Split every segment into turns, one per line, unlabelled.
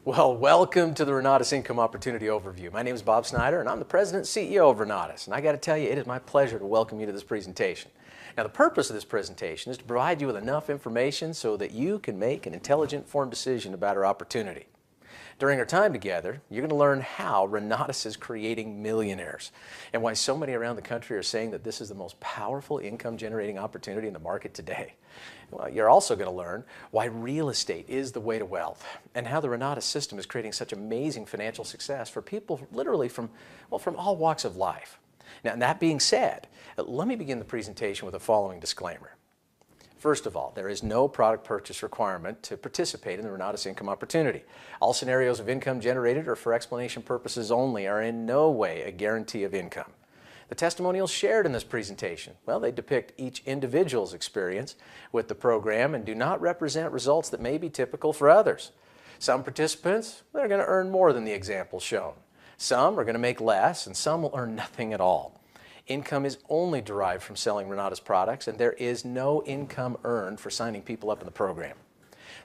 Well, welcome to the Renatus Income Opportunity Overview. My name is Bob Snyder, and I'm the President and CEO of Renatus. And I got to tell you, it is my pleasure to welcome you to this presentation. Now, the purpose of this presentation is to provide you with enough information so that you can make an intelligent, informed decision about our opportunity. During our time together, you're going to learn how Renatus is creating millionaires and why so many around the country are saying that this is the most powerful income-generating opportunity in the market today. Well, you're also going to learn why real estate is the way to wealth and how the Renatus system is creating such amazing financial success for people literally from all walks of life. Now, that being said, let me begin the presentation with the following disclaimer. First of all, there is no product purchase requirement to participate in the Renatus Income Opportunity. All scenarios of income generated or for explanation purposes only are in no way a guarantee of income. The testimonials shared in this presentation, well, they depict each individual's experience with the program and do not represent results that may be typical for others. Some participants, they're going to earn more than the example shown. Some are going to make less, and some will earn nothing at all. Income is only derived from selling Renatus products, and there is no income earned for signing people up in the program.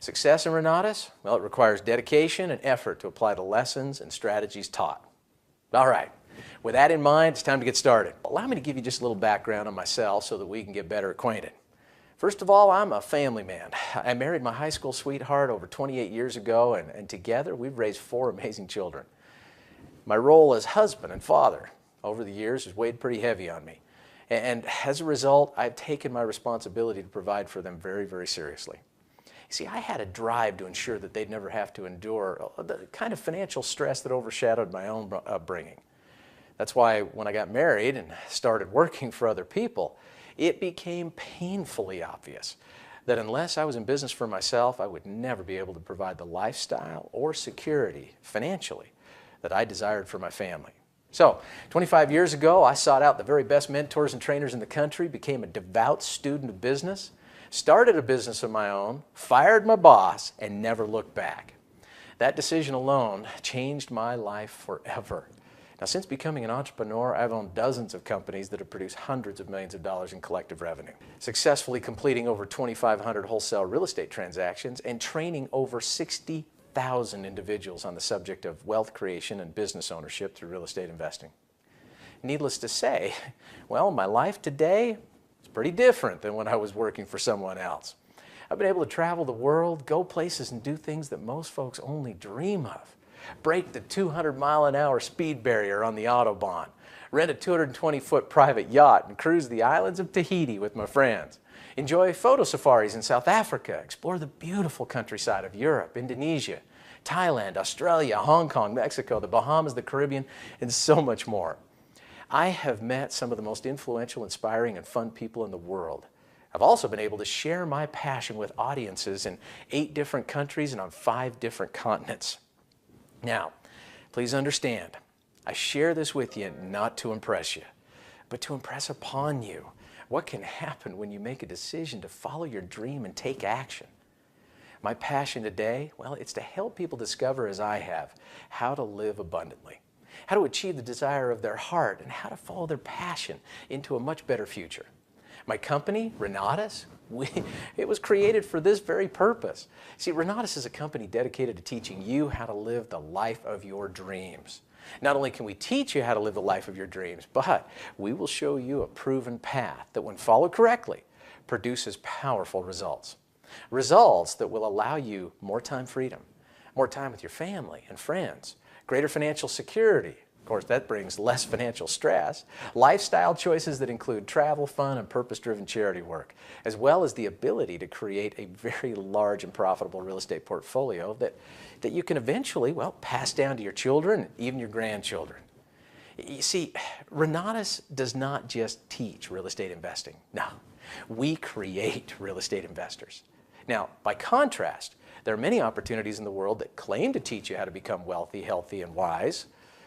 Success in Renatus, well, it requires dedication and effort to apply the lessons and strategies taught. All right, with that in mind, it's time to get started. Allow me to give you just a little background on myself so that we can get better acquainted. First of all, I'm a family man. I married my high school sweetheart over 28 years ago, and together we've raised 4 amazing children. My role as husband and father over the years has weighed pretty heavy on me. And as a result, I've taken my responsibility to provide for them very, very seriously. You see, I had a drive to ensure that they'd never have to endure the kind of financial stress that overshadowed my own upbringing. That's why when I got married and started working for other people, it became painfully obvious that unless I was in business for myself, I would never be able to provide the lifestyle or security financially that I desired for my family. So, 25 years ago, I sought out the very best mentors and trainers in the country, became a devout student of business, started a business of my own, fired my boss, and never looked back. That decision alone changed my life forever. Now, since becoming an entrepreneur, I've owned dozens of companies that have produced hundreds of millions of dollars in collective revenue, successfully completing over 2,500 wholesale real estate transactions and training over 60,000 individuals on the subject of wealth creation and business ownership through real estate investing. Needless to say, well, my life today is pretty different than when I was working for someone else. I've been able to travel the world, go places, and do things that most folks only dream of. Break the 200-mile-an-hour speed barrier on the Autobahn, rent a 220-foot private yacht, and cruise the islands of Tahiti with my friends. Enjoy photo safaris in South Africa, explore the beautiful countryside of Europe, Indonesia, Thailand, Australia, Hong Kong, Mexico, the Bahamas, the Caribbean, and so much more. I have met some of the most influential, inspiring, and fun people in the world. I've also been able to share my passion with audiences in 8 different countries and on 5 different continents. Now, please understand, I share this with you not to impress you, but to impress upon you what can happen when you make a decision to follow your dream and take action. My passion today, well, it's to help people discover, as I have, how to live abundantly, how to achieve the desire of their heart, and how to follow their passion into a much better future. My company, Renatus, it was created for this very purpose. See, Renatus is a company dedicated to teaching you how to live the life of your dreams. Not only can we teach you how to live the life of your dreams, but we will show you a proven path that, when followed correctly, produces powerful results. Results that will allow you more time freedom, more time with your family and friends, greater financial security. Of course, that brings less financial stress, lifestyle choices that include travel, fun, and purpose-driven charity work, as well as the ability to create a very large and profitable real estate portfolio that you can eventually, well, pass down to your children and even your grandchildren. You see, Renatus does not just teach real estate investing. No, we create real estate investors. Now, by contrast, there are many opportunities in the world that claim to teach you how to become wealthy, healthy, and wise.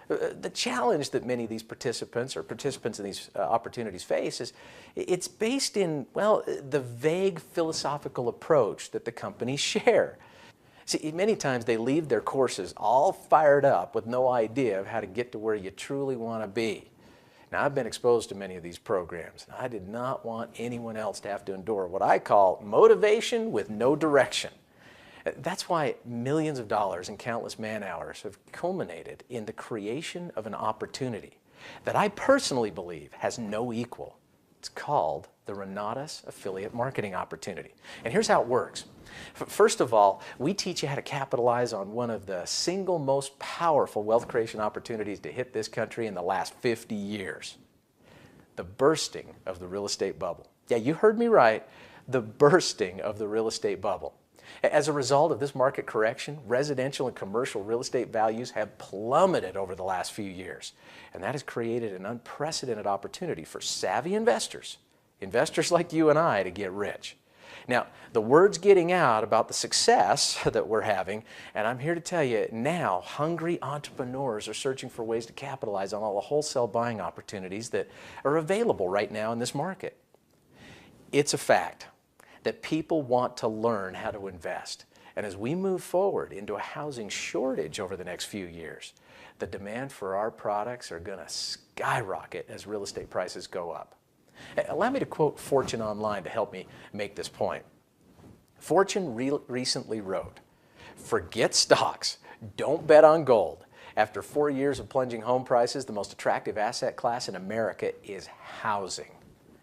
The challenge that many of these participants in these opportunities face is it's based in, well, the vague philosophical approach that the companies share. See, many times they leave their courses all fired up with no idea of how to get to where you truly want to be. Now, I've been exposed to many of these programs, and I did not want anyone else to have to endure what I call motivation with no direction. That's why millions of dollars and countless man hours have culminated in the creation of an opportunity that I personally believe has no equal. It's called the Renatus Affiliate Marketing Opportunity. And here's how it works. First of all, we teach you how to capitalize on one of the single most powerful wealth creation opportunities to hit this country in the last 50 years. The bursting of the real estate bubble. Yeah, you heard me right. The bursting of the real estate bubble. As a result of this market correction, residential and commercial real estate values have plummeted over the last few years. And that has created an unprecedented opportunity for savvy investors, investors like you and I, to get rich. Now, the word's getting out about the success that we're having, and I'm here to tell you now, hungry entrepreneurs are searching for ways to capitalize on all the wholesale buying opportunities that are available right now in this market. It's a fact that people want to learn how to invest. And as we move forward into a housing shortage over the next few years, the demand for our products are going to skyrocket as real estate prices go up. Allow me to quote Fortune Online to help me make this point. Fortune recently wrote, "Forget stocks, don't bet on gold. After 4 years of plunging home prices, the most attractive asset class in America is housing.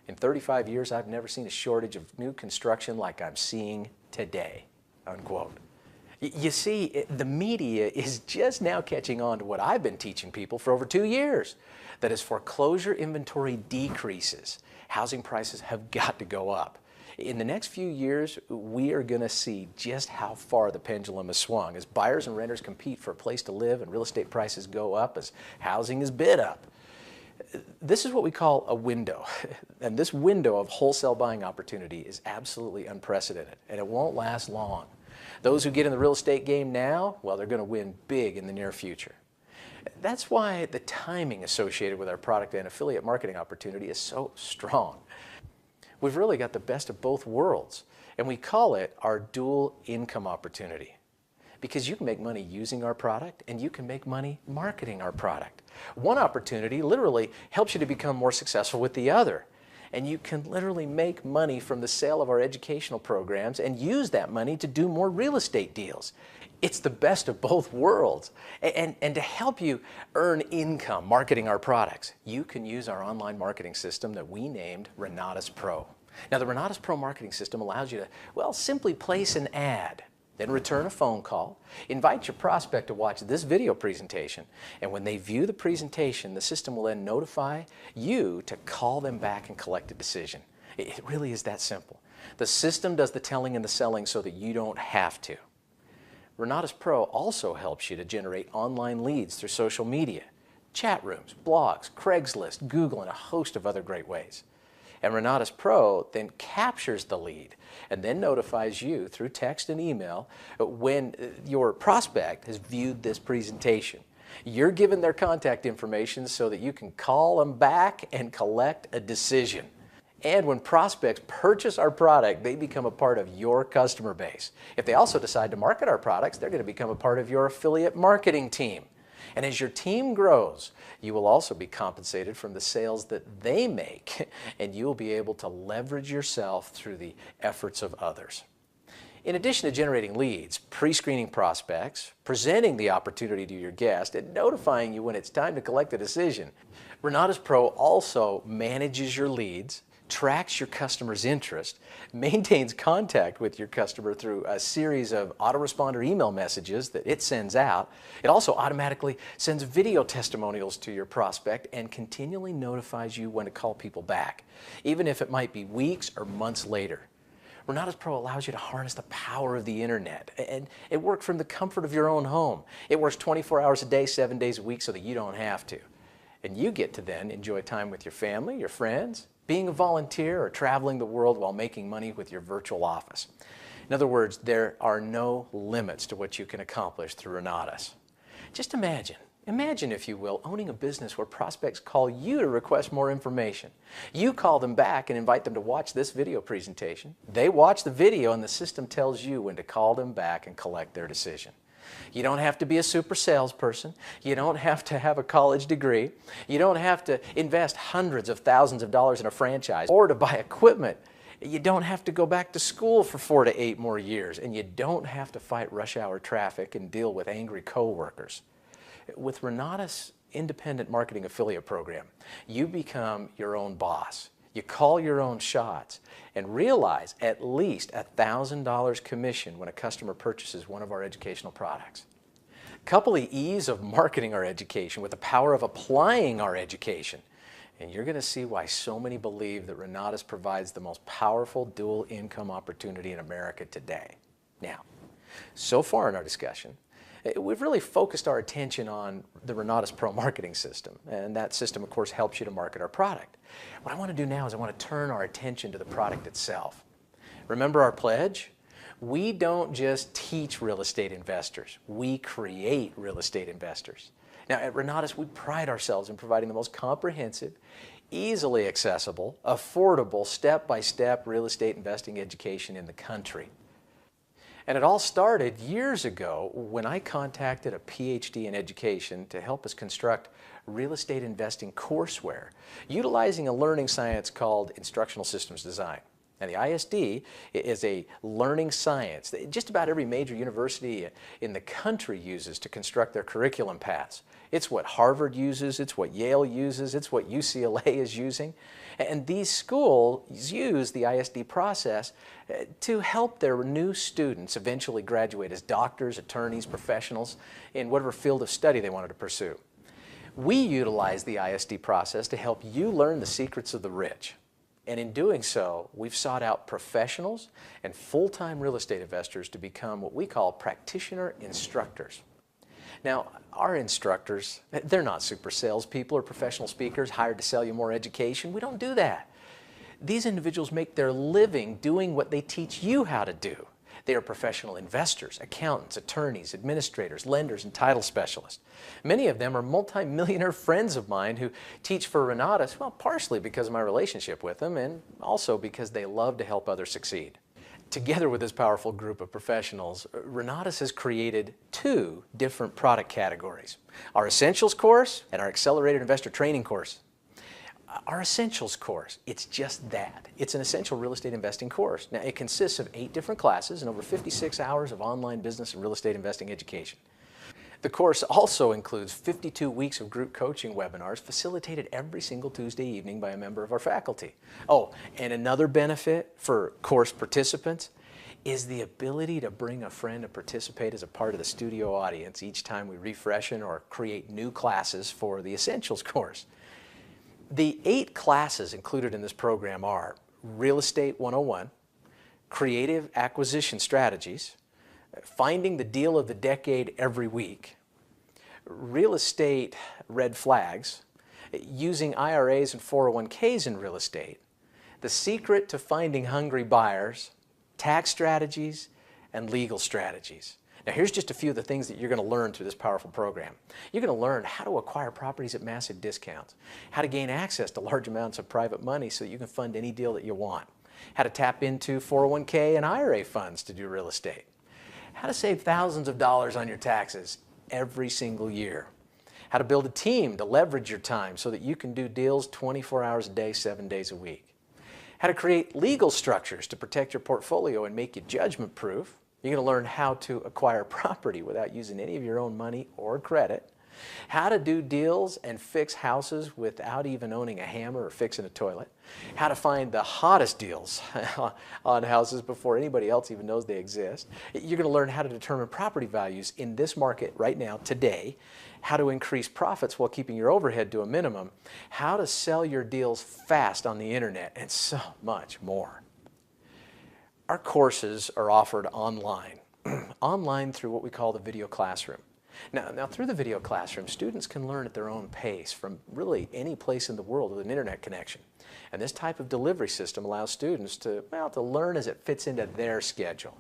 In 35 years, I've never seen a shortage of new construction like I'm seeing today," unquote. You see, the media is just now catching on to what I've been teaching people for over 2 years, that as foreclosure inventory decreases, housing prices have got to go up. In the next few years, we are going to see just how far the pendulum has swung as buyers and renters compete for a place to live and real estate prices go up as housing is bid up. This is what we call a window, and this window of wholesale buying opportunity is absolutely unprecedented, and it won't last long. Those who get in the real estate game now, well, they're going to win big in the near future. That's why the timing associated with our product and affiliate marketing opportunity is so strong. We've really got the best of both worlds, and we call it our dual income opportunity. Because you can make money using our product and you can make money marketing our product. One opportunity literally helps you to become more successful with the other. And you can literally make money from the sale of our educational programs and use that money to do more real estate deals. It's the best of both worlds. And to help you earn income marketing our products, you can use our online marketing system that we named Renatus Pro. Now, the Renatus Pro marketing system allows you to, well, simply place an ad, then return a phone call, invite your prospect to watch this video presentation, and when they view the presentation, the system will then notify you to call them back and collect a decision. It really is that simple. The system does the telling and the selling so that you don't have to. Renatus Pro also helps you to generate online leads through social media, chat rooms, blogs, Craigslist, Google, and a host of other great ways. And Renatus Pro then captures the lead and then notifies you through text and email when your prospect has viewed this presentation. You're given their contact information so that you can call them back and collect a decision. And when prospects purchase our product, they become a part of your customer base. If they also decide to market our products, they're going to become a part of your affiliate marketing team. And as your team grows, you will also be compensated from the sales that they make, and you will be able to leverage yourself through the efforts of others. In addition to generating leads, pre-screening prospects, presenting the opportunity to your guest, and notifying you when it's time to collect a decision, Renatus Pro also manages your leads, tracks your customer's interest, maintains contact with your customer through a series of autoresponder email messages that it sends out. It also automatically sends video testimonials to your prospect and continually notifies you when to call people back, even if it might be weeks or months later. Renatus Pro allows you to harness the power of the internet, and it works from the comfort of your own home. It works 24 hours a day, 7 days a week so that you don't have to. And you get to then enjoy time with your family, your friends, being a volunteer, or traveling the world while making money with your virtual office. In other words, there are no limits to what you can accomplish through Renatus. Just imagine, if you will, owning a business where prospects call you to request more information. You call them back and invite them to watch this video presentation. They watch the video and the system tells you when to call them back and collect their decision. You don't have to be a super salesperson. You don't have to have a college degree. You don't have to invest hundreds of thousands of dollars in a franchise or to buy equipment. You don't have to go back to school for 4 to 8 more years, and you don't have to fight rush hour traffic and deal with angry coworkers. With Renata's independent marketing affiliate program, you become your own boss. You call your own shots and realize at least $1,000 commission when a customer purchases one of our educational products. Couple the ease of marketing our education with the power of applying our education, and you're going to see why so many believe that Renatus provides the most powerful dual income opportunity in America today. Now, so far in our discussion, we've really focused our attention on the Renatus Pro marketing system, and that system, of course, helps you to market our product. What I want to do now is I want to turn our attention to the product itself. Remember our pledge? We don't just teach real estate investors, we create real estate investors. Now at Renatus, we pride ourselves in providing the most comprehensive, easily accessible, affordable, step-by-step real estate investing education in the country. And it all started years ago when I contacted a PhD in education to help us construct real estate investing courseware, utilizing a learning science called instructional systems design. And the ISD is a learning science that just about every major university in the country uses to construct their curriculum paths. It's what Harvard uses, it's what Yale uses, it's what UCLA is using. And these schools use the ISD process to help their new students eventually graduate as doctors, attorneys, professionals in whatever field of study they wanted to pursue. We utilize the ISD process to help you learn the secrets of the rich. And in doing so, we've sought out professionals and full-time real estate investors to become what we call practitioner instructors. Now, our instructors, they're not super salespeople or professional speakers hired to sell you more education. We don't do that. These individuals make their living doing what they teach you how to do. They are professional investors, accountants, attorneys, administrators, lenders, and title specialists. Many of them are multi-millionaire friends of mine who teach for Renatus, well, partially because of my relationship with them and also because they love to help others succeed. Together with this powerful group of professionals, Renatus has created 2 different product categories: our Essentials course and our Accelerated Investor Training course. Our Essentials course, it's just that. It's an essential real estate investing course. Now, it consists of 8 different classes and over 56 hours of online business and real estate investing education. The course also includes 52 weeks of group coaching webinars facilitated every single Tuesday evening by a member of our faculty. Oh, and another benefit for course participants is the ability to bring a friend to participate as a part of the studio audience each time we refreshen or create new classes for the Essentials course. The 8 classes included in this program are Real Estate 101, Creative Acquisition Strategies, Finding the Deal of the Decade Every Week, Real Estate Red Flags, Using IRAs and 401ks in Real Estate, The Secret to Finding Hungry Buyers, Tax Strategies, and Legal Strategies. Now here's just a few of the things that you're going to learn through this powerful program. You're going to learn how to acquire properties at massive discounts, how to gain access to large amounts of private money so that you can fund any deal that you want, how to tap into 401k and IRA funds to do real estate, how to save thousands of dollars on your taxes every single year, how to build a team to leverage your time so that you can do deals 24 hours a day, 7 days a week, how to create legal structures to protect your portfolio and make you judgment proof. You're going to learn how to acquire property without using any of your own money or credit, how to do deals and fix houses without even owning a hammer or fixing a toilet, how to find the hottest deals on houses before anybody else even knows they exist. You're going to learn how to determine property values in this market right now, today, how to increase profits while keeping your overhead to a minimum, how to sell your deals fast on the internet, and so much more. Our courses are offered online, online through what we call the video classroom. Now through the video classroom, students can learn at their own pace from really any place in the world with an internet connection. And this type of delivery system allows students to learn as it fits into their schedule.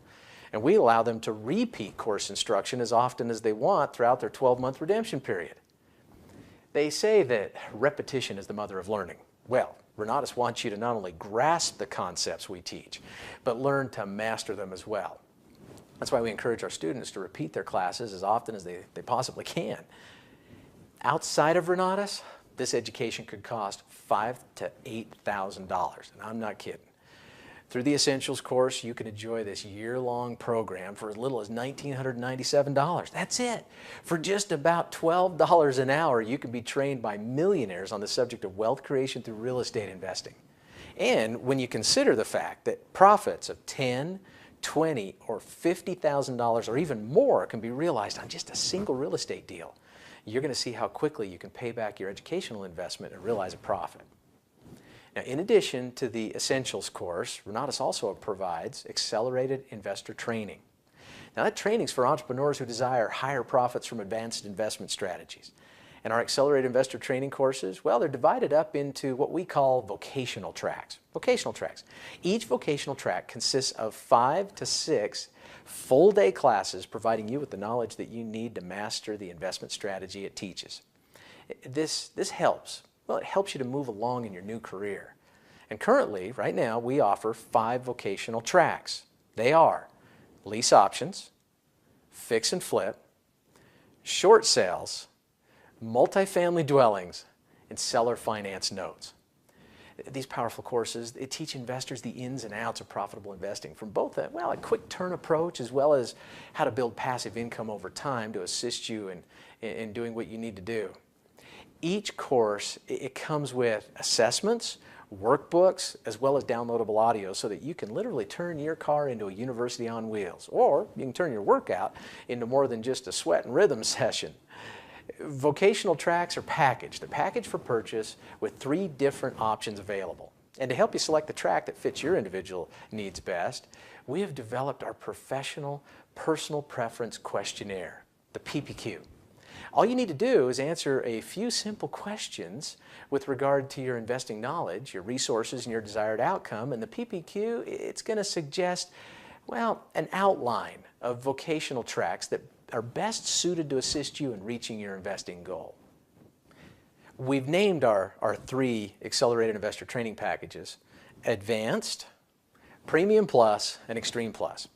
And we allow them to repeat course instruction as often as they want throughout their 12-month redemption period. They say that repetition is the mother of learning. Well, Renatus wants you to not only grasp the concepts we teach, but learn to master them as well. That's why we encourage our students to repeat their classes as often as they possibly can. Outside of Renatus, this education could cost $5,000 to $8,000, and I'm not kidding. Through the Essentials course, you can enjoy this year-long program for as little as $1,997. That's it. For just about $12 an hour, you can be trained by millionaires on the subject of wealth creation through real estate investing. And when you consider the fact that profits of $10, $20, or $50,000 or even more can be realized on just a single real estate deal, you're going to see how quickly you can pay back your educational investment and realize a profit. Now, in addition to the Essentials course, Renatus also provides accelerated investor training. Now, that training is for entrepreneurs who desire higher profits from advanced investment strategies. And our accelerated investor training courses, well, they're divided up into what we call vocational tracks. Vocational tracks. Each vocational track consists of 5 to 6 full-day classes providing you with the knowledge that you need to master the investment strategy it teaches. This helps. Well, it helps you to move along in your new career. And currently, right now, we offer 5 vocational tracks. They are lease options, fix and flip, short sales, multifamily dwellings, and seller finance notes. These powerful courses, they teach investors the ins and outs of profitable investing from both a quick turn approach as well as how to build passive income over time to assist you in doing what you need to do. Each course, it comes with assessments, workbooks, as well as downloadable audio so that you can literally turn your car into a university on wheels, or you can turn your workout into more than just a sweat and rhythm session. Vocational tracks are packaged. They're packaged for purchase with 3 different options available. And to help you select the track that fits your individual needs best, we have developed our professional personal preference questionnaire, the PPQ. All you need to do is answer a few simple questions with regard to your investing knowledge, your resources, and your desired outcome. And the PPQ, it's going to suggest, well, an outline of vocational tracks that are best suited to assist you in reaching your investing goal. We've named our 3 accelerated investor training packages Advanced, Premium Plus, and Extreme Plus.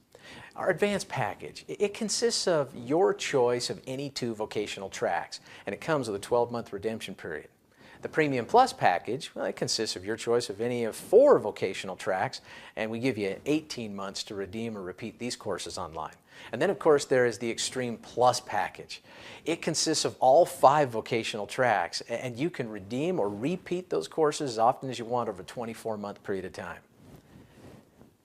Our Advanced package, it consists of your choice of any 2 vocational tracks, and it comes with a 12-month redemption period. The Premium Plus package, well, it consists of your choice of any of 4 vocational tracks, and we give you 18 months to redeem or repeat these courses online. And then, of course, there is the Extreme Plus package. It consists of all 5 vocational tracks, and you can redeem or repeat those courses as often as you want over a 24-month period of time.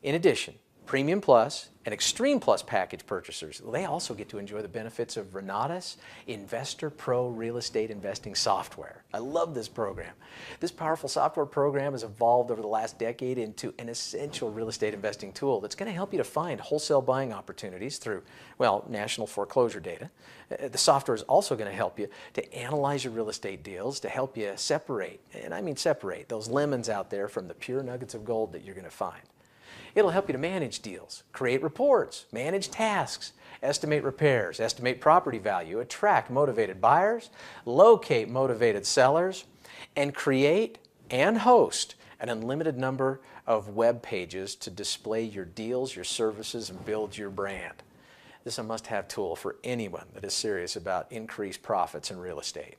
In addition, Premium Plus and Extreme Plus package purchasers, they also get to enjoy the benefits of Renatus Investor Pro real estate investing software. I love this program. This powerful software program has evolved over the last decade into an essential real estate investing tool that's going to help you to find wholesale buying opportunities through, well, national foreclosure data. The software is also going to help you to analyze your real estate deals, to help you separate, and I mean separate, those lemons out there from the pure nuggets of gold that you're going to find. It'll help you to manage deals, create reports, manage tasks, estimate repairs, estimate property value, attract motivated buyers, locate motivated sellers, and create and host an unlimited number of web pages to display your deals, your services, and build your brand. This is a must-have tool for anyone that is serious about increased profits in real estate.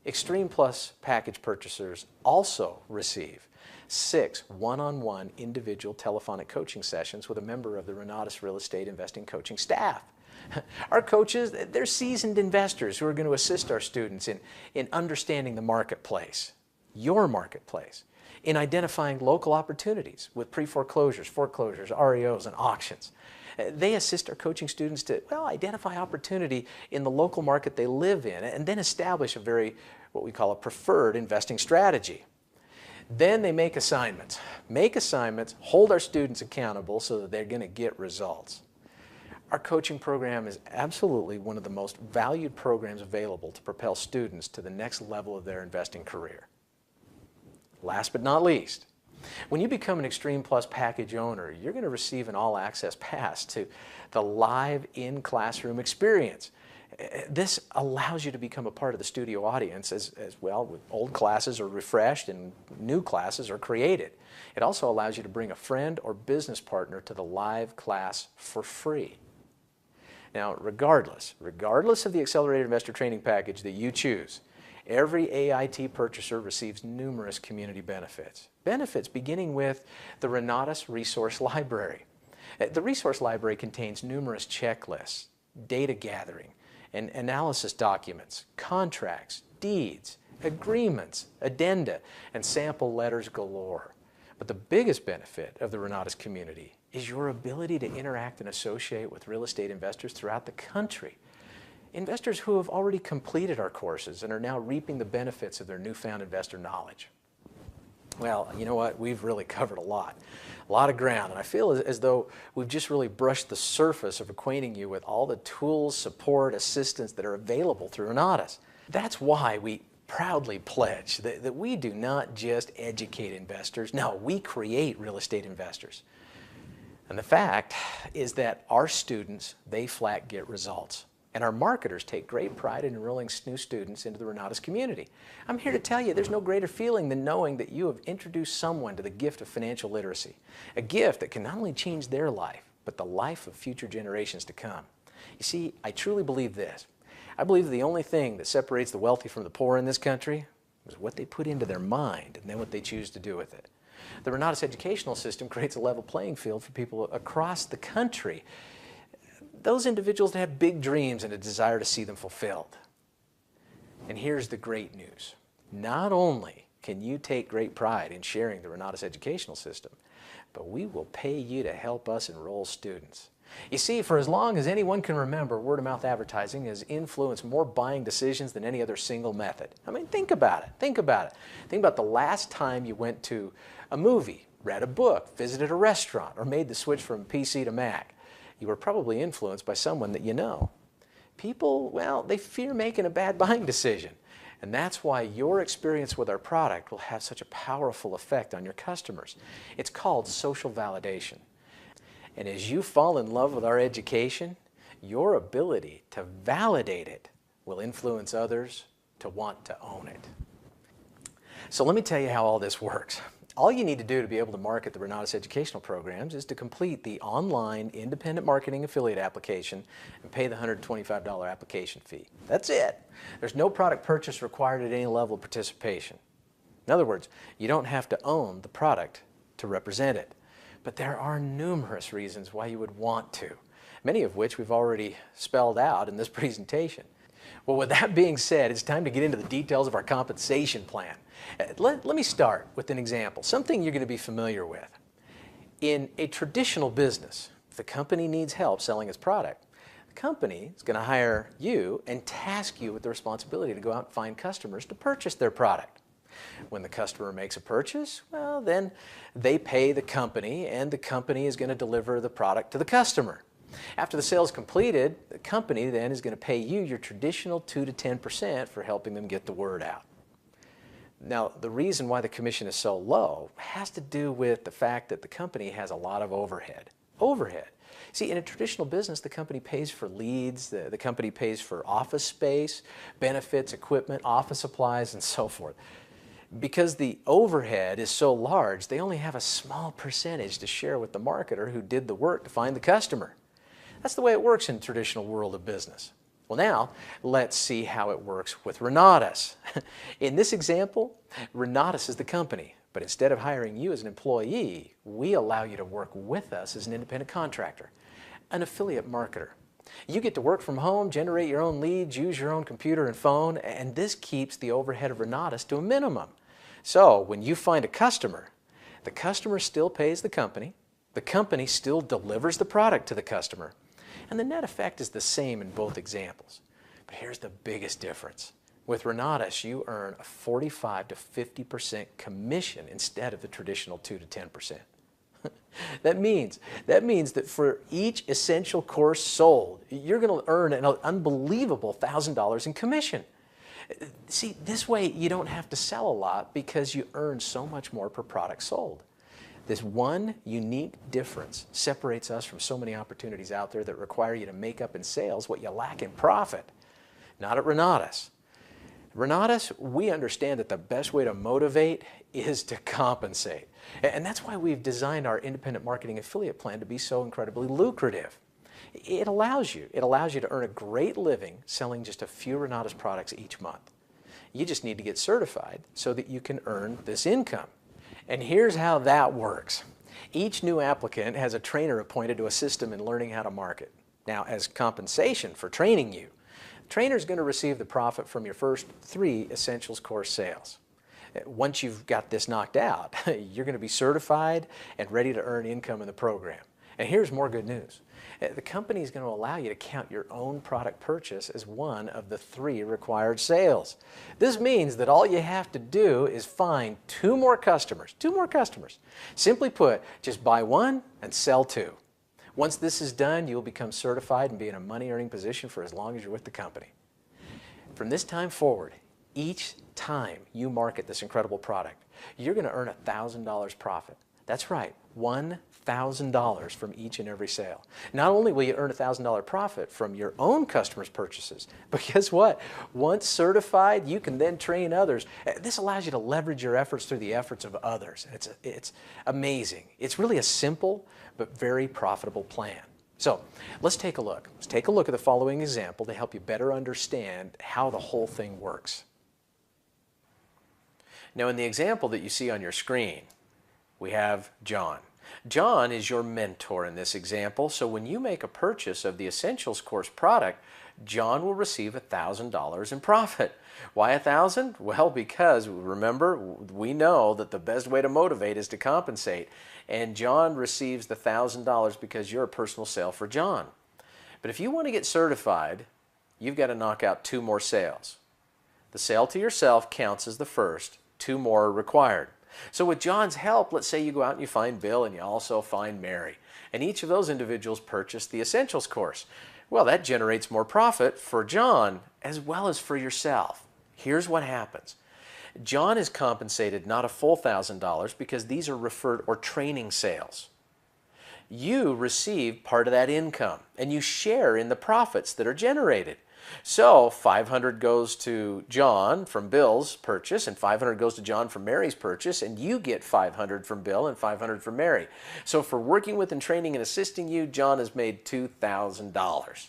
Extreme Plus package purchasers also receive 6 one-on-one individual telephonic coaching sessions with a member of the Renatus Real Estate Investing Coaching staff. Our coaches, they're seasoned investors who are going to assist our students in understanding the marketplace, your marketplace, in identifying local opportunities with pre-foreclosures, foreclosures, REOs, and auctions. They assist our coaching students to, well, identify opportunity in the local market they live in and then establish what we call a preferred investing strategy. Then they make assignments, hold our students accountable so that they're going to get results. Our coaching program is absolutely one of the most valued programs available to propel students to the next level of their investing career. Last but not least, when you become an Extreme Plus package owner, you're going to receive an all-access pass to the live in-classroom experience. This allows you to become a part of the studio audience as well. With old classes are refreshed and new classes are created. It also allows you to bring a friend or business partner to the live class for free. Now, regardless of the accelerated investor training package that you choose, Every AIT purchaser receives numerous community benefits. Benefits beginning with the Renatus Resource Library. The Resource Library contains numerous checklists, data gathering, and analysis documents, contracts, deeds, agreements, addenda, and sample letters galore. But the biggest benefit of the Renatus community is your ability to interact and associate with real estate investors throughout the country. Investors who have already completed our courses and are now reaping the benefits of their newfound investor knowledge. Well, you know what? We've really covered a lot of ground, and I feel as though we've just really brushed the surface of acquainting you with all the tools, support, assistance that are available through Renatus. That's why we proudly pledge that we do not just educate investors. No, we create real estate investors. And the fact is that our students, they flat get results. And our marketers take great pride in enrolling new students into the Renatus community. I'm here to tell you there's no greater feeling than knowing that you have introduced someone to the gift of financial literacy, a gift that can not only change their life, but the life of future generations to come. You see, I truly believe this. I believe the only thing that separates the wealthy from the poor in this country is what they put into their mind and then what they choose to do with it. The Renatus educational system creates a level playing field for people across the country. Those individuals that have big dreams and a desire to see them fulfilled. And here's the great news. Not only can you take great pride in sharing the Renatus educational system, but we will pay you to help us enroll students. You see, for as long as anyone can remember, word-of-mouth advertising has influenced more buying decisions than any other single method. I mean, think about it. Think about it. Think about the last time you went to a movie, read a book, visited a restaurant, or made the switch from PC to Mac. You were probably influenced by someone that you know. People, well, they fear making a bad buying decision. And that's why your experience with our product will have such a powerful effect on your customers. It's called social validation. And as you fall in love with our education, your ability to validate it will influence others to want to own it. So let me tell you how all this works. All you need to do to be able to market the Renatus educational programs is to complete the online independent marketing affiliate application and pay the $125 application fee. That's it. There's no product purchase required at any level of participation. In other words, you don't have to own the product to represent it. But there are numerous reasons why you would want to, many of which we've already spelled out in this presentation. Well, with that being said, it's time to get into the details of our compensation plan. Let me start with an example, something you're going to be familiar with. In a traditional business, if the company needs help selling its product, the company is going to hire you and task you with the responsibility to go out and find customers to purchase their product. When the customer makes a purchase, well, then they pay the company, and the company is going to deliver the product to the customer. After the sale is completed, the company then is going to pay you your traditional 2 to 10% for helping them get the word out. Now, the reason why the commission is so low has to do with the fact that the company has a lot of overhead. See, in a traditional business, the company pays for leads, the company pays for office space, benefits, equipment, office supplies, and so forth. Because the overhead is so large, they only have a small percentage to share with the marketer who did the work to find the customer. That's the way it works in the traditional world of business. Well, now, let's see how it works with Renatus. In this example, Renatus is the company, but instead of hiring you as an employee, we allow you to work with us as an independent contractor, an affiliate marketer. You get to work from home, generate your own leads, use your own computer and phone, and this keeps the overhead of Renatus to a minimum. So when you find a customer, the customer still pays the company still delivers the product to the customer, and the net effect is the same in both examples. But here's the biggest difference. With Renatus, you earn a 45 to 50% commission instead of the traditional 2 to 10%. That means that for each essential course sold, you're going to earn an unbelievable $1,000 in commission. See, this way you don't have to sell a lot because you earn so much more per product sold. This one unique difference separates us from so many opportunities out there that require you to make up in sales what you lack in profit. Not at Renatus. Renatus, we understand that the best way to motivate is to compensate. And that's why we've designed our independent marketing affiliate plan to be so incredibly lucrative. It allows you to earn a great living selling just a few Renatus products each month. You just need to get certified so that you can earn this income. And here's how that works. Each new applicant has a trainer appointed to assist them in learning how to market. Now, as compensation for training you, the trainer is going to receive the profit from your first 3 Essentials course sales. Once you've got this knocked out, you're going to be certified and ready to earn income in the program. And here's more good news. The company is going to allow you to count your own product purchase as one of the 3 required sales. This means that all you have to do is find 2 more customers. Simply put, just buy 1 and sell 2. Once this is done, you'll become certified and be in a money-earning position for as long as you're with the company. From this time forward, each time you market this incredible product, you're going to earn $1,000 profit. That's right, $1,000 from each and every sale. Not only will you earn $1,000 profit from your own customers' purchases, but guess what? Once certified, you can then train others. This allows you to leverage your efforts through the efforts of others. It's amazing. It's really a simple but very profitable plan. So let's take a look. Let's take a look at the following example to help you better understand how the whole thing works. Now, in the example that you see on your screen, we have John. John is your mentor in this example, so when you make a purchase of the Essentials course product, John will receive $1,000 in profit. Why 1,000? Well, because remember, we know that the best way to motivate is to compensate, and John receives the $1,000 because you're a personal sale for John. But if you want to get certified, you've got to knock out 2 more sales. The sale to yourself counts as the first, 2 more are required. So with John's help, let's say you go out and you find Bill and you also find Mary, and each of those individuals purchase the Essentials course. Well, that generates more profit for John as well as for yourself. Here's what happens. John is compensated not a full $1,000 because these are referred or training sales. You receive part of that income and you share in the profits that are generated. So $500 goes to John from Bill's purchase and $500 goes to John from Mary's purchase, and you get $500 from Bill and $500 from Mary. So for working with and training and assisting you, John has made $2,000.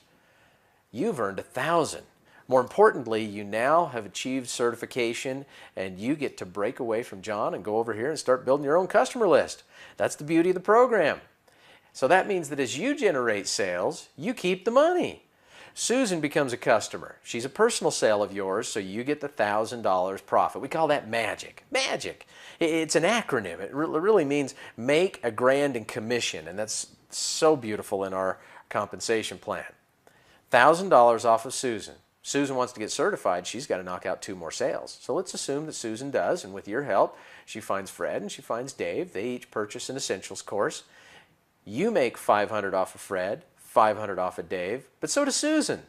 You've earned $1,000. More importantly, you now have achieved certification and you get to break away from John and go over here and start building your own customer list. That's the beauty of the program. So that means that as you generate sales, you keep the money. Susan becomes a customer. She's a personal sale of yours, so you get the $1,000 profit. We call that MAGIC. MAGIC. It's an acronym. It really means make a grand and commission, and that's so beautiful in our compensation plan. $1,000 off of Susan. Susan wants to get certified. She's got to knock out 2 more sales. So let's assume that Susan does, and with your help, she finds Fred and she finds Dave. They each purchase an Essentials course. You make $500 off of Fred, $500 off of Dave, but so does Susan.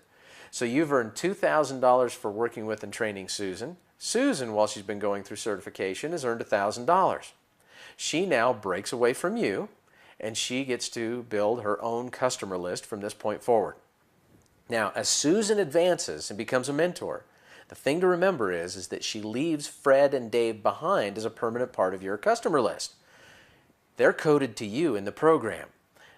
So you've earned $2,000 for working with and training Susan. Susan, while she's been going through certification, has earned $1,000. She now breaks away from you, and she gets to build her own customer list from this point forward. Now, as Susan advances and becomes a mentor, the thing to remember is that she leaves Fred and Dave behind as a permanent part of your customer list. They're coded to you in the program.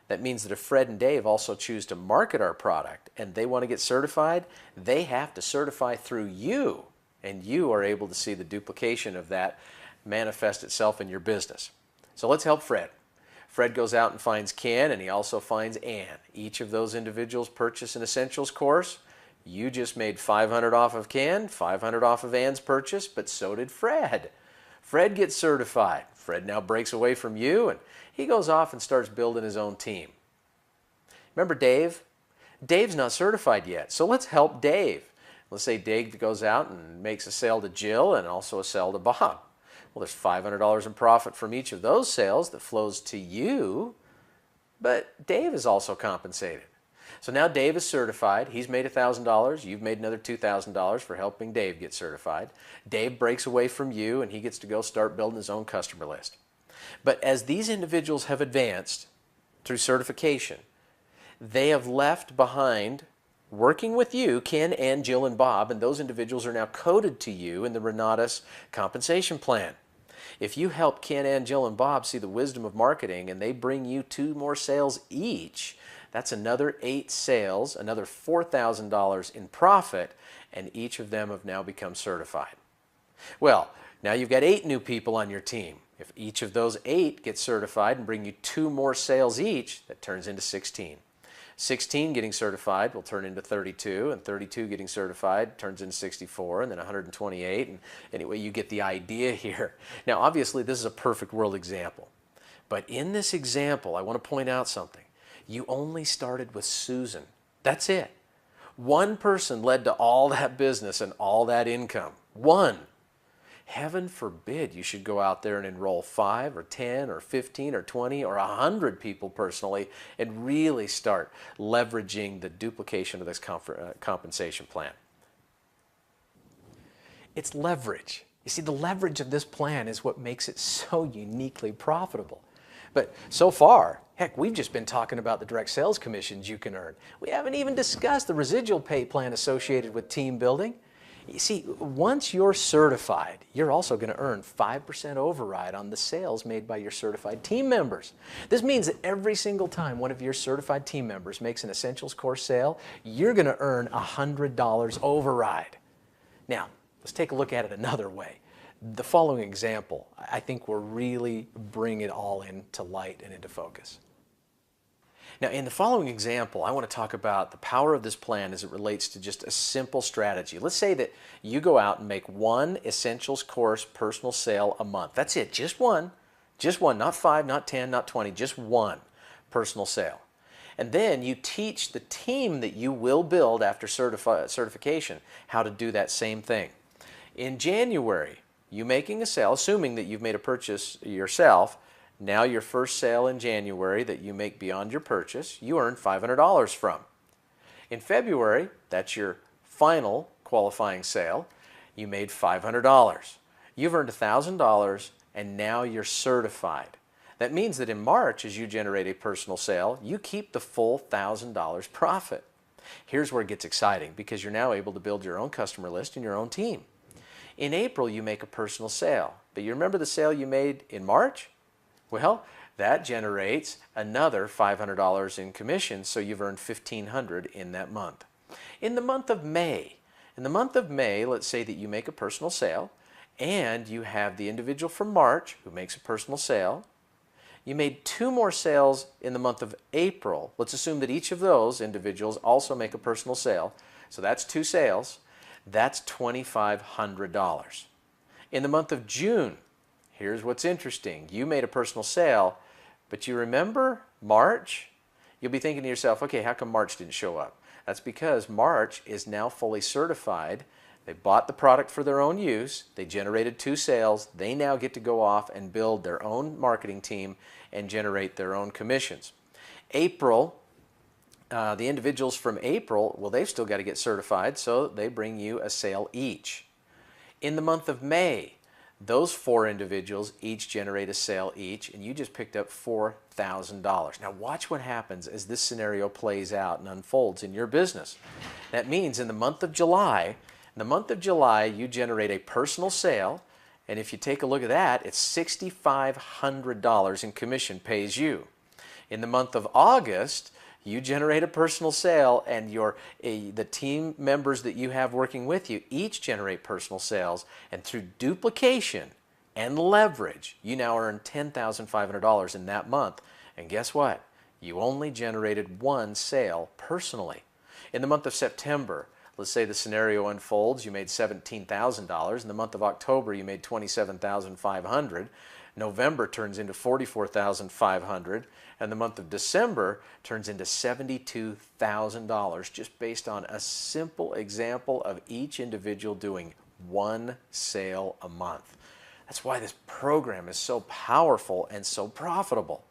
That means that if Fred and Dave also choose to market our product and they want to get certified, they have to certify through you, and you are able to see the duplication of that manifest itself in your business. So let's help Fred. Fred goes out and finds Ken, and he also finds Ann. Each of those individuals purchase an Essentials course. You just made $500 off of Ken, $500 off of Ann's purchase, but so did Fred. Fred gets certified. Fred now breaks away from you, and he goes off and starts building his own team. Remember Dave? Dave's not certified yet, so let's help Dave. Let's say Dave goes out and makes a sale to Jill and also a sale to Bob. Well, there's $500 in profit from each of those sales that flows to you, but Dave is also compensated. So now Dave is certified. He's made $1,000. You've made another $2,000 for helping Dave get certified. Dave breaks away from you, and he gets to go start building his own customer list. But as these individuals have advanced through certification, they have left behind working with you, Ken, Ann, Jill, and Bob, and those individuals are now coded to you in the Renatus compensation plan. If you help Ken, Ann, Jill, and Bob see the wisdom of marketing and they bring you 2 more sales each, that's another 8 sales, another $4,000 in profit, and each of them have now become certified. Well, now you've got 8 new people on your team. If each of those 8 get certified and bring you 2 more sales each, that turns into 16. 16 getting certified will turn into 32, and 32 getting certified turns into 64, and then 128. And anyway, you get the idea here. Now, obviously, this is a perfect world example. But in this example, I want to point out something. You only started with Susan. That's it. One person led to all that business and all that income. One. Heaven forbid you should go out there and enroll 5 or 10 or 15 or 20 or 100 people personally and really start leveraging the duplication of this compensation plan. It's leverage. You see, the leverage of this plan is what makes it so uniquely profitable. But so far, heck, we've just been talking about the direct sales commissions you can earn. We haven't even discussed the residual pay plan associated with team building. You see, once you're certified, you're also going to earn 5% override on the sales made by your certified team members. This means that every single time one of your certified team members makes an Essentials course sale, you're going to earn $100 override. Now, let's take a look at it another way. The following example, I think, will really bring it all into light and into focus. Now, in the following example, I want to talk about the power of this plan as it relates to just a simple strategy. Let's say that you go out and make 1 Essentials course personal sale a month. That's it, just one, not 5, not 10, not 20, just 1 personal sale. And then you teach the team that you will build after certification how to do that same thing. In January, you making a sale, assuming that you've made a purchase yourself, now your first sale in January that you make beyond your purchase, you earn $500 from. In February, that's your final qualifying sale, you made $500. You've earned $1,000 and now you're certified. That means that in March, as you generate a personal sale, you keep the full $1,000 profit. Here's where it gets exciting because you're now able to build your own customer list and your own team. In April, you make a personal sale, but you remember the sale you made in March? Well, that generates another $500 in commission, so you've earned $1,500 in that month. In the month of May, let's say that you make a personal sale and you have the individual from March who makes a personal sale. You made 2 more sales in the month of April. Let's assume that each of those individuals also make a personal sale. So that's 2 sales. That's $2,500. In the month of June, here's what's interesting. You made a personal sale, but you remember March? You'll be thinking to yourself, okay, how come March didn't show up? That's because March is now fully certified. They bought the product for their own use. They generated 2 sales. They now get to go off and build their own marketing team and generate their own commissions. April, the individuals from April, well, they've still got to get certified, so they bring you a sale each. In the month of May, those 4 individuals each generate a sale each, and you just picked up $4,000. Now watch what happens as this scenario plays out and unfolds in your business. That means in the month of July, you generate a personal sale, and if you take a look at that, it's $6,500 in commission pays you. In the month of August, you generate a personal sale, and the team members that you have working with you each generate personal sales, and through duplication and leverage, you now earn $10,500 in that month. And guess what? You only generated 1 sale personally. In the month of September, let's say the scenario unfolds, you made $17,000. In the month of October, you made $27,500. November turns into $44,500, and the month of December turns into $72,000, just based on a simple example of each individual doing 1 sale a month. That's why this program is so powerful and so profitable.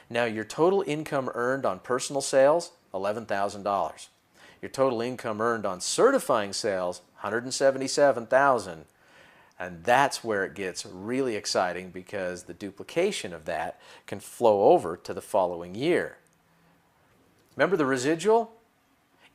Now, your total income earned on personal sales, $11,000. Your total income earned on certifying sales, $177,000. And that's where it gets really exciting because the duplication of that can flow over to the following year. Remember the residual?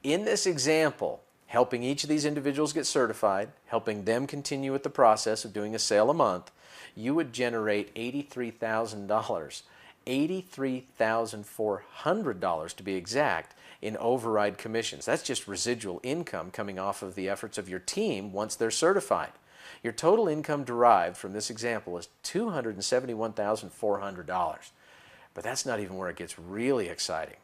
In this example, helping each of these individuals get certified, helping them continue with the process of doing a sale a month, you would generate $83,000, $83,400 to be exact, in override commissions. That's just residual income coming off of the efforts of your team once they're certified. Your total income derived from this example is $271,400. But that's not even where it gets really exciting.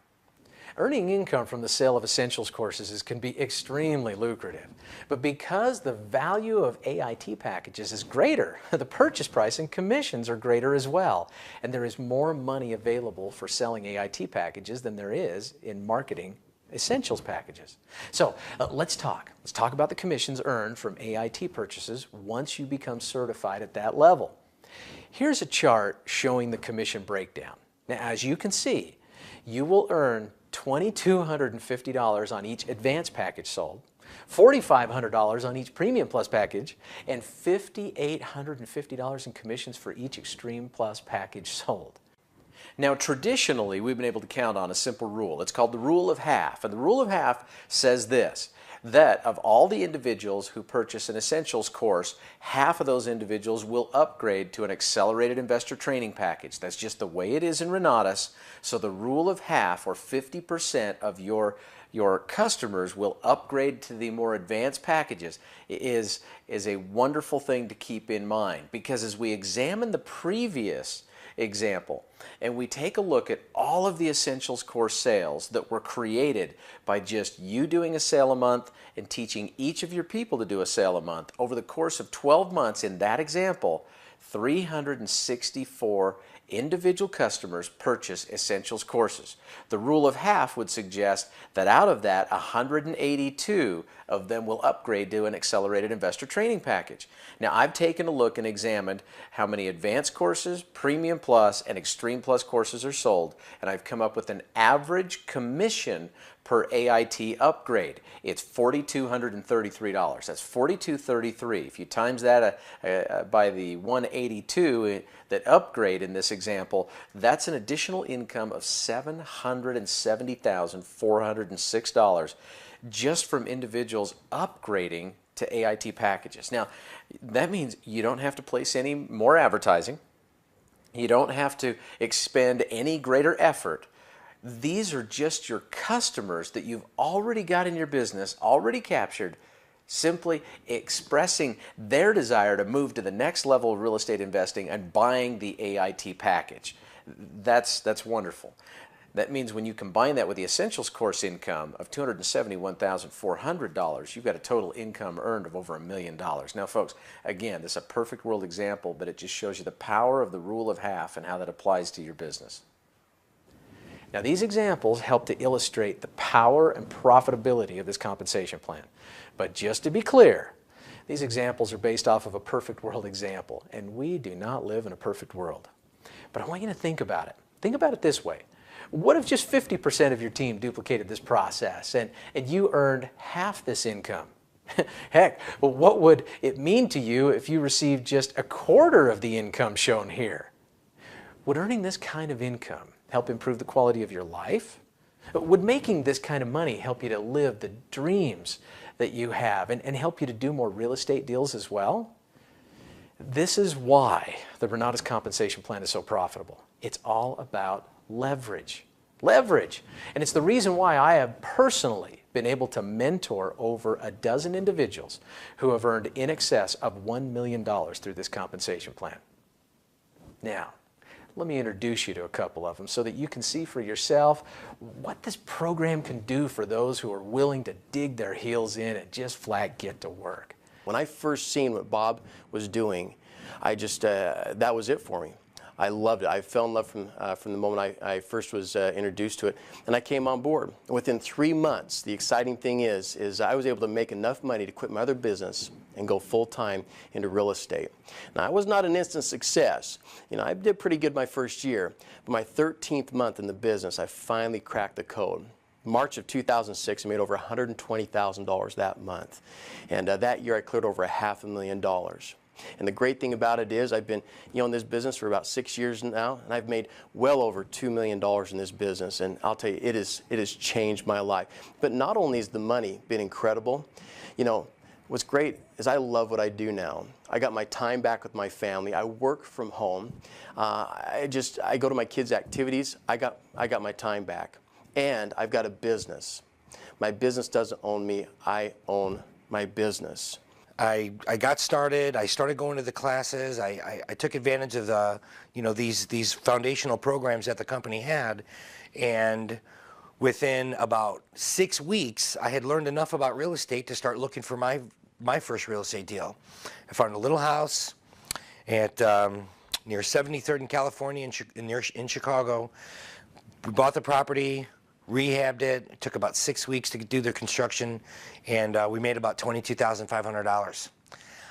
Earning income from the sale of essentials courses can be extremely lucrative. But because the value of AIT packages is greater, the purchase price and commissions are greater as well. And there is more money available for selling AIT packages than there is in marketing essentials packages. So let's talk. Let's talk about the commissions earned from AIT purchases once you become certified at that level. Here's a chart showing the commission breakdown. Now, as you can see, you will earn $2,250 on each advanced package sold, $4,500 on each Premium Plus package, and $5,850 in commissions for each Extreme Plus package sold. Now, traditionally, we've been able to count on a simple rule. It's called the rule of half. And the rule of half says this, that of all the individuals who purchase an essentials course, half of those individuals will upgrade to an accelerated investor training package. That's just the way it is in Renatus. So the rule of half, or 50% of your customers will upgrade to the more advanced packages, is a wonderful thing to keep in mind. Because as we examine the previous example, and we take a look at all of the essentials course sales that were created by just you doing a sale a month and teaching each of your people to do a sale a month, over the course of 12 months in that example, 364 individual customers purchase essentials courses. The rule of half would suggest that out of that, 182 of them will upgrade to an accelerated investor training package. Now, I've taken a look and examined how many advanced courses, Premium Plus, and Extreme Plus courses are sold, and I've come up with an average commission per AIT upgrade. It's $4,233. That's $4,233. If you times that by the 182 that upgrade in this example, that's an additional income of $770,406 just from individuals upgrading to AIT packages. Now, that means you don't have to place any more advertising. You don't have to expend any greater effort. These are just your customers that you've already got in your business, already captured, simply expressing their desire to move to the next level of real estate investing and buying the AIT package. That's wonderful. That means when you combine that with the essentials course income of $271,400, you've got a total income earned of over $1 million. Now, folks, again, this is a perfect world example, but it just shows you the power of the rule of half and how that applies to your business. Now, these examples help to illustrate the power and profitability of this compensation plan. But just to be clear, these examples are based off of a perfect world example, and we do not live in a perfect world. But I want you to think about it. Think about it this way. What if just 50% of your team duplicated this process and you earned half this income? Heck, well, what would it mean to you if you received just a quarter of the income shown here? Would earning this kind of income help improve the quality of your life? Would making this kind of money help you to live the dreams that you have and help you to do more real estate deals as well? This is why the Renatus compensation plan is so profitable. It's all about leverage. Leverage. And it's the reason why I have personally been able to mentor over a dozen individuals who have earned in excess of $1 million through this compensation plan. Now, let me introduce you to a couple of them so that you can see for yourself what this program can do for those who are willing to dig their heels in and just flat get to work.
When I first seen what Bob was doing, I just, that was it for me. I loved it. I fell in love from the moment I first was introduced to it, and I came on board. Within 3 months, the exciting thing is I was able to make enough money to quit my other business and go full-time into real estate. Now, I was not an instant success. You know, I did pretty good my first year, but my 13th month in the business, I finally cracked the code. March of 2006, I made over $120,000 that month, and that year I cleared over $500,000. And the great thing about it is I've been in this business for about 6 years now, and I've made well over $2 million in this business, and I'll tell you, it has changed my life. But not only has the money been incredible, what's great is I love what I do now. I got my time back with my family. I work from home. I go to my kids' activities. I got my time back. And I've got a business. My business doesn't own me. I own my business.
I got started. I started going to the classes. I took advantage of the, these foundational programs that the company had, and within about 6 weeks, I had learned enough about real estate to start looking for my first real estate deal. I found a little house at near 73rd in California in Chicago. We bought the property, rehabbed it. It took about 6 weeks to do the construction, and we made about $22,500.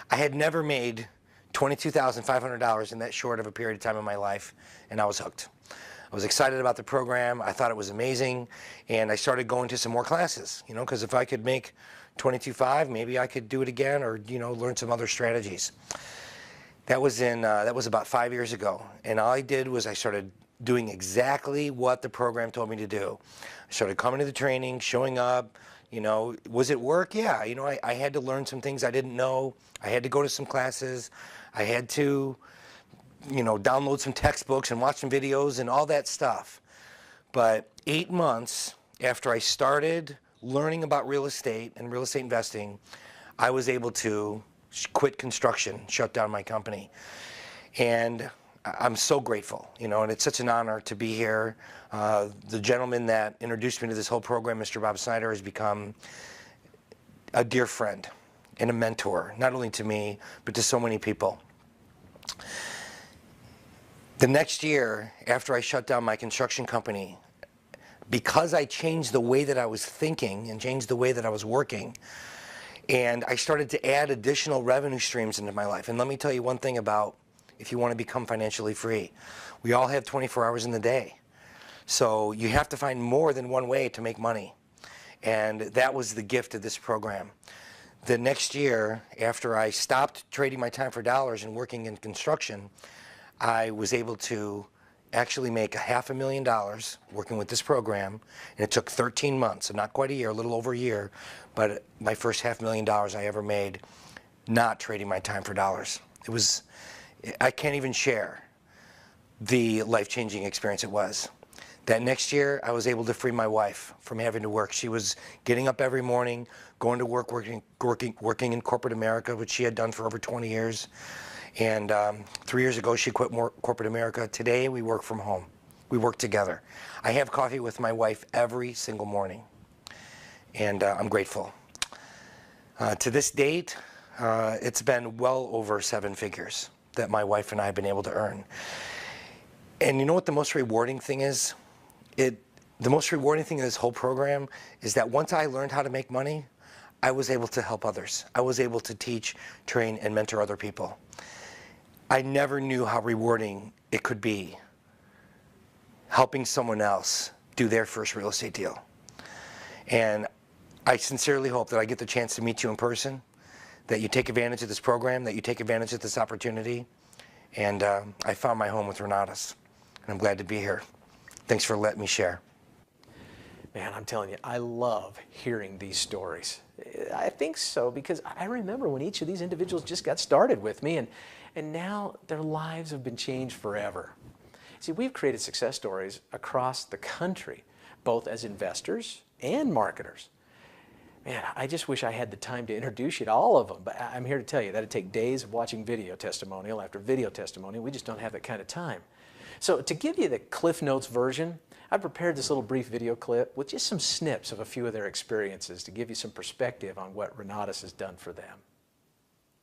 I had never made $22,500 in that short of a period of time in my life, and I was hooked. I was excited about the program. I thought it was amazing, and I started going to some more classes, because if I could make $22,500, maybe I could do it again, or learn some other strategies. That was about 5 years ago, and all I did was I started doing exactly what the program told me to do. I started coming to the training, showing up. Was it work? Yeah. I had to learn some things I didn't know. I had to go to some classes. I had to, download some textbooks and watch some videos and all that stuff. But 8 months after I started learning about real estate and real estate investing, I was able to quit construction, shut down my company. And I'm so grateful, and it's such an honor to be here. The gentleman that introduced me to this whole program, Mr. Bob Snyder, has become a dear friend and a mentor, not only to me, but to so many people. The next year, after I shut down my construction company, because I changed the way that I was thinking and changed the way that I was working, and I started to add additional revenue streams into my life. And let me tell you one thing about if you want to become financially free. We all have 24 hours in the day. So you have to find more than one way to make money. And that was the gift of this program. The next year, after I stopped trading my time for dollars and working in construction, I was able to actually make $500,000 working with this program. And it took 13 months, so not quite a year, a little over a year, but my first $500,000 I ever made not trading my time for dollars. I can't even share the life-changing experience it was. That next year, I was able to free my wife from having to work. She was getting up every morning, going to work, working in corporate America, which she had done for over 20 years. And 3 years ago, she quit corporate America. Today, we work from home. We work together. I have coffee with my wife every single morning, and I'm grateful. To this date, it's been well over 7 figures that my wife and I have been able to earn. And you know what the most rewarding thing is? The most rewarding thing in this whole program is that once I learned how to make money, I was able to help others. I was able to teach, train, and mentor other people. I never knew how rewarding it could be helping someone else do their first real estate deal. And I sincerely hope that I get the chance to meet you in person, that you take advantage of this program, that you take advantage of this opportunity. And I found my home with Renatus, and I'm glad to be here. Thanks for letting me share.
Man, I'm telling you, I love hearing these stories. I think so because I remember when each of these individuals just got started with me, and now their lives have been changed forever. See, we've created success stories across the country, both as investors and marketers. Man, I just wish I had the time to introduce you to all of them, but I'm here to tell you that it'd take days of watching video testimonial after video testimonial. We just don't have that kind of time. So to give you the Cliff Notes version, I prepared this little brief video clip with just some snips of a few of their experiences to give you some perspective on what Renatus has done for them.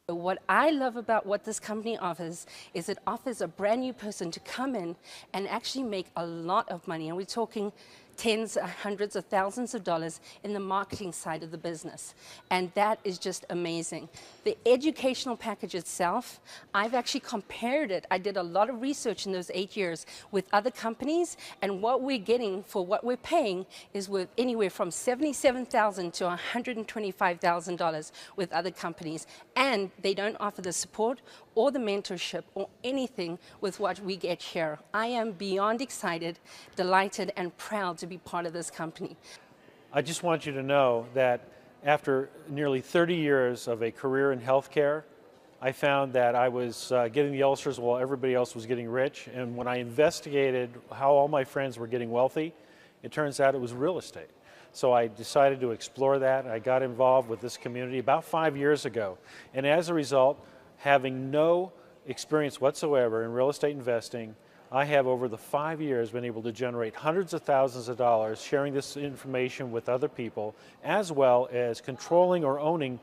What I love about what this company offers is it offers a brand new person to come in and actually make a lot of money. And we're talking tens, hundreds of thousands of dollars in the marketing side of the business. And that is just amazing. The educational package itself, I've actually compared it. I did a lot of research in those 8 years with other companies, and what we're getting for what we're paying is with anywhere from $77,000 to $125,000 with other companies. And they don't offer the support or the mentorship or anything with what we get here. I am beyond excited, delighted, and proud to be part of this company.
I just want you to know that after nearly 30 years of a career in healthcare, I found that I was getting the ulcers while everybody else was getting rich. And when I investigated how all my friends were getting wealthy, it turns out it was real estate. So I decided to explore that. I got involved with this community about 5 years ago. And as a result, having no experience whatsoever in real estate investing, I have over the 5 years been able to generate hundreds of thousands of dollars sharing this information with other people, as well as controlling or owning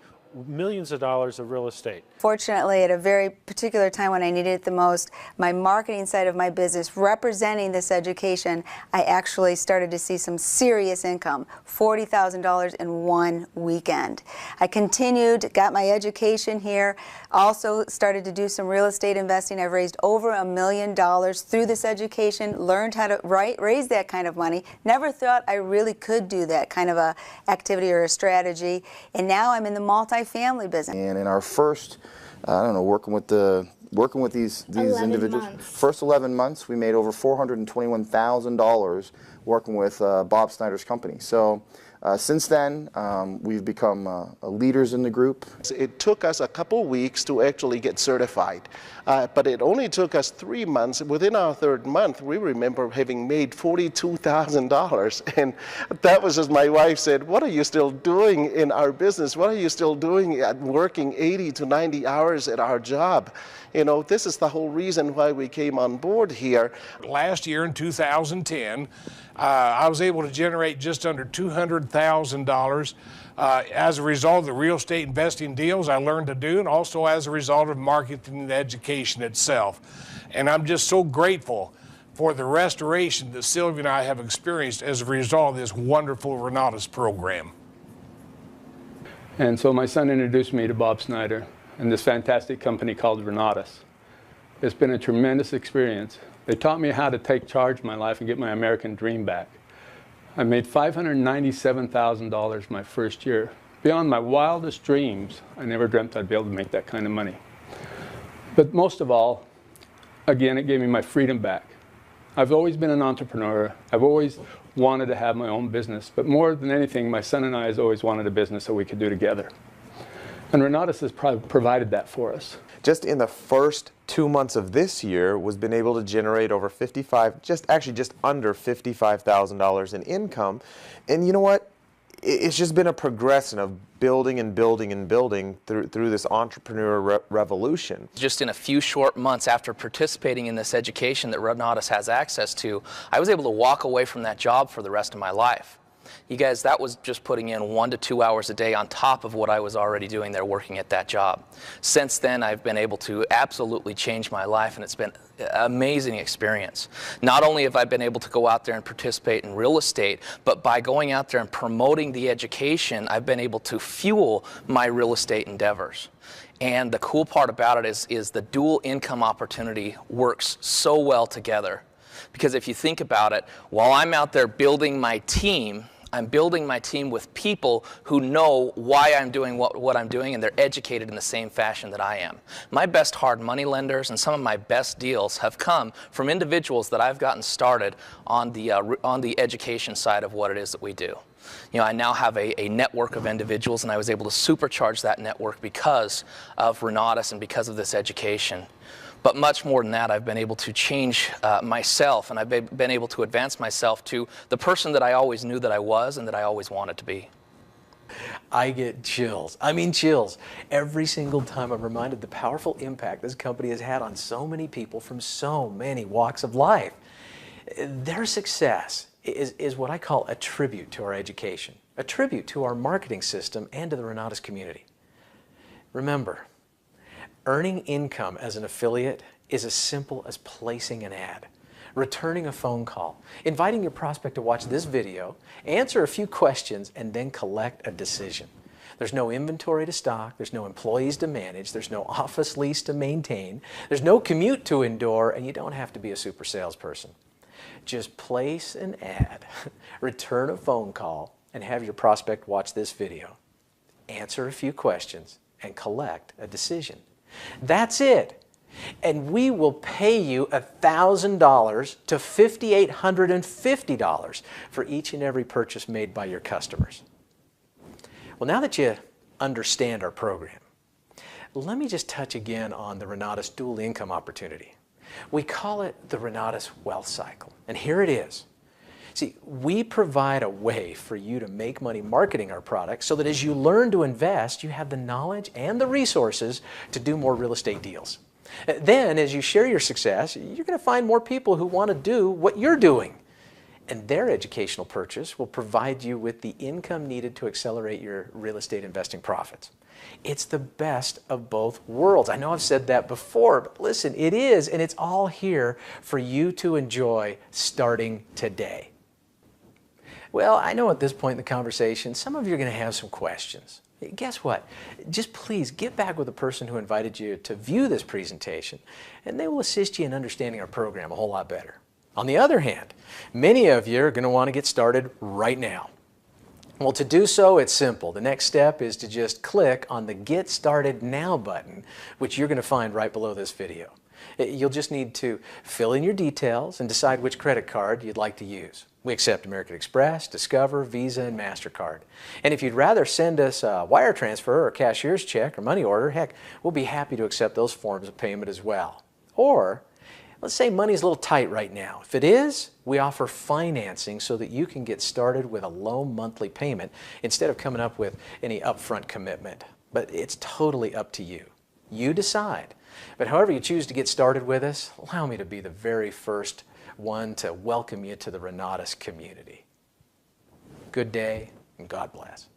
millions of dollars of real estate.
Fortunately, at a very particular time when I needed it the most, my marketing side of my business, representing this education, I actually started to see some serious income, $40,000 in one weekend. I continued, got my education here, also started to do some real estate investing. I've raised over $1 million through this education, learned how to raise that kind of money. Never thought I really could do that kind of a activity or a strategy, and now I'm in the multifamily business.
And in our first, I don't know, working with these individuals,
months.
first 11 months, we made over $421,000 working with Bob Snyder's company. So since then, we've become leaders in the group.
It took us a couple weeks to actually get certified, but it only took us 3 months. Within our third month, we remember having made $42,000, and that was as my wife said, "What are you still doing in our business? What are you still doing at working 80 to 90 hours at our job?" You know, this is the whole reason why we came on board here.
Last year in 2010, I was able to generate just under $200,000 as a result of the real estate investing deals I learned to do, and also as a result of marketing and education itself. And I'm just so grateful for the restoration that Sylvia and I have experienced as a result of this wonderful Renatus program.
And so my son introduced me to Bob Snyder and this fantastic company called Renatus. It's been a tremendous experience. They taught me how to take charge of my life and get my American dream back. I made $597,000 my first year. Beyond my wildest dreams, I never dreamt I'd be able to make that kind of money. But most of all, again, it gave me my freedom back. I've always been an entrepreneur. I've always wanted to have my own business. But more than anything, my son and I has always wanted a business that we could do together. And Renatus has provided that for us.
Just in the first 2 months of this year, was been able to generate over just under $55,000 in income. And you know what? It's just been a progression of building and building and building through this entrepreneur revolution.
Just in a few short months after participating in this education that Renatus has access to, I was able to walk away from that job for the rest of my life. You guys, that was just putting in 1 to 2 hours a day on top of what I was already doing there working at that job. Since then, I've been able to absolutely change my life, and it's been an amazing experience. Not only have I been able to go out there and participate in real estate, but by going out there and promoting the education, I've been able to fuel my real estate endeavors. And the cool part about it is the dual income opportunity works so well together. Because if you think about it, while I'm out there building my team, I'm building my team with people who know why I'm doing what I'm doing, and they're educated in the same fashion that I am. My best hard money lenders and some of my best deals have come from individuals that I've gotten started on the education side of what it is that we do. You know, I now have a network of individuals, and I was able to supercharge that network because of Renatus and because of this education. But much more than that, I've been able to change myself, and I've been able to advance myself to the person that I always knew that I was and that I always wanted to be.
I get chills. I mean chills. Every single time I'm reminded the powerful impact this company has had on so many people from so many walks of life. Their success is what I call a tribute to our education, a tribute to our marketing system and to the Renatus community. Remember, earning income as an affiliate is as simple as placing an ad, returning a phone call, inviting your prospect to watch this video, answer a few questions, and then collect a decision. There's no inventory to stock, there's no employees to manage, there's no office lease to maintain, there's no commute to endure, and you don't have to be a super salesperson. Just place an ad, return a phone call, and have your prospect watch this video, answer a few questions, and collect a decision. That's it. And we will pay you $1,000 to $5,850 for each and every purchase made by your customers. Well, now that you understand our program, let me just touch again on the Renatus dual income opportunity. We call it the Renatus wealth cycle, and here it is. See, we provide a way for you to make money marketing our products so that as you learn to invest, you have the knowledge and the resources to do more real estate deals. Then, as you share your success, you're going to find more people who want to do what you're doing. And their educational purchase will provide you with the income needed to accelerate your real estate investing profits. It's the best of both worlds. I know I've said that before, but listen, it is, and it's all here for you to enjoy starting today. Well, I know at this point in the conversation, some of you are going to have some questions. Guess what? Just please get back with the person who invited you to view this presentation, and they will assist you in understanding our program a whole lot better. On the other hand, many of you are going to want to get started right now. Well, to do so, it's simple. The next step is to just click on the Get Started Now button, which you're going to find right below this video. You'll just need to fill in your details and decide which credit card you'd like to use. We accept American Express, Discover, Visa, and MasterCard. And if you'd rather send us a wire transfer or cashier's check or money order, heck, we'll be happy to accept those forms of payment as well. Or, let's say money's a little tight right now. If it is, we offer financing so that you can get started with a low monthly payment instead of coming up with any upfront commitment. But it's totally up to you. You decide. But however you choose to get started with us, allow me to be the very first one to welcome you to the Renatus community. Good day, and God bless.